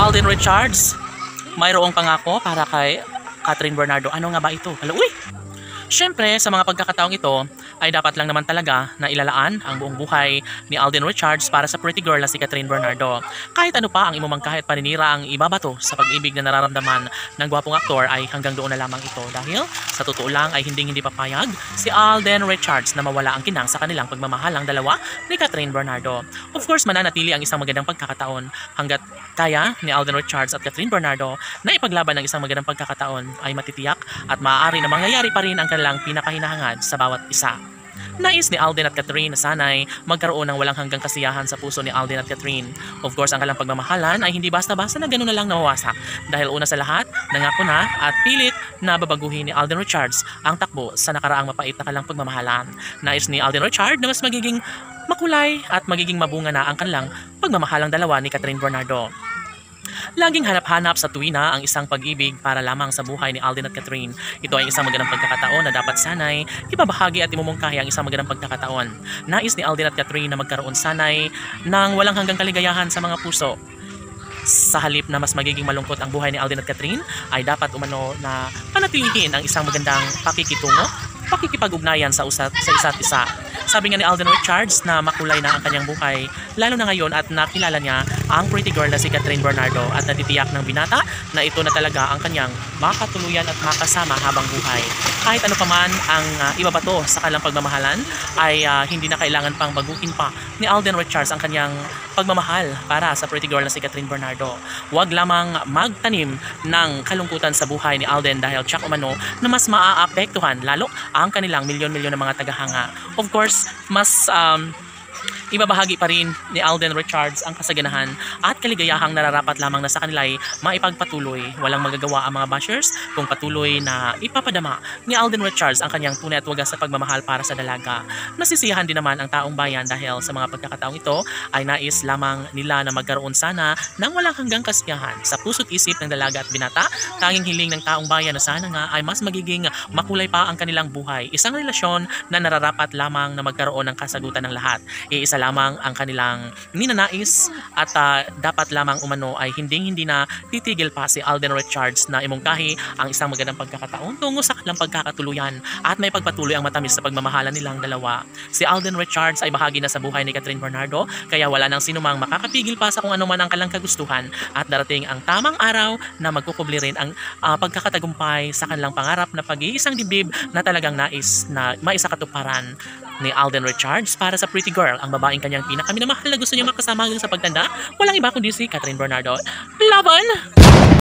Alden Richards, mayroong pangako para kay Kathryn Bernardo. Ano nga ba ito? Hello, uy! Siyempre, sa mga pagkakataong ito, ay dapat lang naman talaga na ilalaan ang buong buhay ni Alden Richards para sa pretty girl na si Kathryn Bernardo. Kahit ano pa ang imumang kahit paninira ang ibabato sa pag-ibig na nararamdaman ng gwapong aktor ay hanggang doon na lamang ito dahil sa totoo lang ay hindi papayag si Alden Richards na mawala ang kinang sa kanilang pagmamahalang dalawa ni Kathryn Bernardo. Of course, mananatili ang isang magandang pagkakataon hanggat kaya ni Alden Richards at Kathryn Bernardo na ipaglaban ng isang magandang pagkakataon ay matitiyak at maaari na mangyayari pa rin ang kanilang pinakahinahangad sa bawat isa. Nais ni Alden at Kathryn na sanay magkaroon ng walang hanggang kasiyahan sa puso ni Alden at Kathryn. Of course, ang kanilang pagmamahalan ay hindi basta-basta na gano'n na lang nawawasak dahil una sa lahat, nangako na at pilit na babaguhin ni Alden Richards ang takbo sa nakaraang mapait na kanilang pagmamahalan. Nais ni Alden Richards na mas magiging makulay at magiging mabunga na ang kanilang pagmamahalang dalawa ni Kathryn Bernardo. Laging hanap-hanap sa tuwina ang isang pag-ibig para lamang sa buhay ni Alden at Kathryn. Ito ay isang magandang pagkakataon na dapat sanay ibabahagi at imumungkahi ang isang magandang pagkakataon. Nais ni Alden at Kathryn na magkaroon sanay ng walang hanggang kaligayahan sa mga puso. Sa halip na mas magiging malungkot ang buhay ni Alden at Kathryn, ay dapat umano na panatilihin ang isang magandang pakikitungo, pakikipag-ugnayan sa isa't isa. Sabi nga ni Alden Richards na makulay na ang kanyang buhay, lalo na ngayon at nakilala niya ang pretty girl na si Kathryn Bernardo at natitiyak ng binata na ito na talaga ang kanyang makatuluyan at makasama habang buhay. Kahit ano paman ang ibabato sa kanilang pagmamahalan ay hindi na kailangan pang baguhin pa ni Alden Richards ang kanyang pagmamahal para sa pretty girl na si Kathryn Bernardo. Huwag lamang magtanim ng kalungkutan sa buhay ni Alden dahil tsak umano na mas maaapektuhan lalo ang kanilang milyon-milyon ng mga tagahanga. Of course, mas ibabahagi pa rin ni Alden Richards ang kasaganahan at kaligayahang nararapat lamang na sa kanila ay maipagpatuloy. Walang magagawa ang mga bashers kung patuloy na ipapadama ni Alden Richards ang kanyang tunay at wagas sa pagmamahal para sa dalaga. Nasisiyahan din naman ang taong bayan dahil sa mga pagkakataong ito ay nais lamang nila na magkaroon sana ng walang hanggang kasiyahan sa puso't isip ng dalaga at binata. Tanging hiling ng taong bayan na sana nga ay mas magiging makulay pa ang kanilang buhay. Isang relasyon na nararapat lamang na magkaroon ng kasagutan ng lahat. Iisa lamang ang kanilang ninanais at dapat lamang umano ay hindi na titigil pa si Alden Richards na imungkahi ang isang magandang pagkakataon tungo sa kanilang pagkakatuluyan at may pagpatuloy ang matamis sa pagmamahalan nilang dalawa. Si Alden Richards ay bahagi na sa buhay ni Kathryn Bernardo kaya wala nang sinumang makakapigil pa sa kung ano man ang kanilang kagustuhan at darating ang tamang araw na magkukubli rin ang pagkakatagumpay sa kanilang pangarap na pag-iisang dibdib na talagang nais na maisakatuparan ni Alden Richards para sa pretty girl, ang babaeng kanyang pinakaminamahal na gusto niya makasama hanggang sa pagtanda. Walang iba kundi si Kathryn Bernardo. Laban!